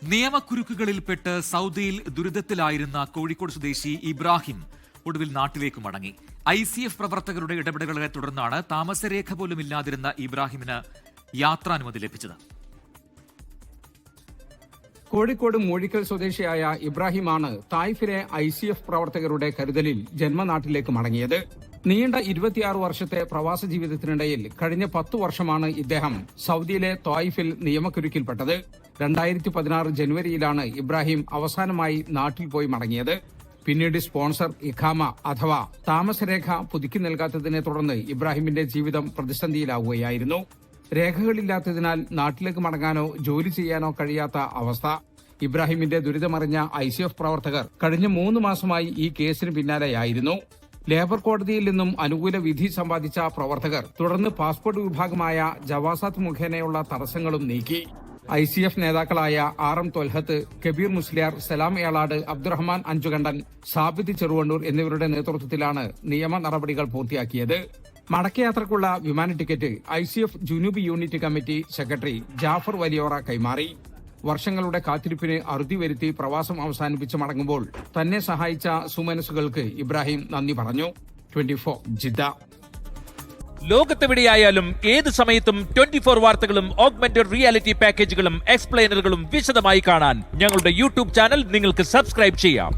നിയമക്കുരുക്കുകളിൽപ്പെട്ട് സൗദിയിൽ ദുരിതത്തിലായിരുന്ന കോഴിക്കോട് സ്വദേശി ഇബ്രാഹിം ഒടുവിൽ നാട്ടിലേക്ക് മടങ്ങി. ICF പ്രവർത്തകരുടെ ഇടപെടലുകളെ തുടർന്നാണ് താമസരേഖ പോലും ഇല്ലാതിരുന്ന ഇബ്രാഹിമിന് യാത്രാനുമതി ലഭിച്ചത്. കോഴിക്കോട് മൂഴിക്കൽ സ്വദേശിയായ ഇബ്രാഹിമാണ് തായിഫിലെ ICF പ്രവർത്തകരുടെ കരുതലിൽ ജന്മനാട്ടിലേക്ക് മടങ്ങിയത്. നീണ്ട 26 വർഷത്തെ പ്രവാസ ജീവിതത്തിനിടയിൽ കഴിഞ്ഞ 10 വർഷമാണ് ഇദ്ദേഹം സൗദിയിലെ തായിഫിൽ നിയമക്കുരുക്കിൽപ്പെട്ടത്. 2016 ജനുവരിയിലാണ് ഇബ്രാഹിം അവസാനമായി നാട്ടിൽ പോയി മടങ്ങിയത്. പിന്നീട് സ്പോൺസർ ഇഖാമ അഥവാ താമസരേഖ പുതുക്കി നൽകാത്തതിനെ തുടർന്ന് ഇബ്രാഹിമിന്റെ ജീവിതം പ്രതിസന്ധിയിലാവുകയായിരുന്നു. രേഖകളില്ലാത്തതിനാൽ നാട്ടിലേക്ക് മടങ്ങാനോ ജോലി ചെയ്യാനോ കഴിയാത്ത അവസ്ഥ. ഇബ്രാഹിമിന്റെ ദുരിതമറിഞ്ഞ ICF പ്രവർത്തകർ കഴിഞ്ഞ 3 മാസമായി ഈ കേസിന് പിന്നാലെയായിരുന്നു. ലേബർ കോടതിയിൽ നിന്നും അനുകൂല വിധി സമ്പാദിച്ച പ്രവർത്തകർ തുടർന്ന് പാസ്പോർട്ട് വിഭാഗമായ ജവാസാത്ത് മുഖേനയുള്ള തടസ്സങ്ങളും നീക്കി. ICF നേതാക്കളായ RM തൊൽഹത്ത്, കബീർ മുസ്ലിയാർ, സലാം ഏളാട്, അബ്ദുറഹ്മാൻ അഞ്ചുകണ്ടൻ, സാബിത്ത് ചെറുവണ്ണൂർ എന്നിവരുടെ നേതൃത്വത്തിലാണ് നിയമ നടപടികൾ പൂർത്തിയാക്കിയത്. മടക്കയാത്രക്കുള്ള വിമാന ticket ICF Junoob unit committee secretary Jafar Valiyora കൈമാറി. വർഷങ്ങളുടെ കാത്തിരിപ്പിന് അറുതി വരുത്തി പ്രവാസം അവസാനിപ്പിച്ച് മടങ്ങുമ്പോൾ തന്നെ സഹായിച്ച സുമനസുകൾക്ക് ഇബ്രാഹിം നന്ദി പറഞ്ഞു. 24 ജിദ്ദ. ലോകത്തെവിടെയായാലും ഏത് സമയത്തും 24 വാർത്തകളും ഓഗ്മെന്റഡ് റിയാലിറ്റി പാക്കേജുകളും എക്സ്പ്ലെയിനറുകളും വിശദമായി കാണാൻ ഞങ്ങളുടെ YouTube ചാനൽ നിങ്ങൾക്ക് സബ്സ്ക്രൈബ് ചെയ്യാം.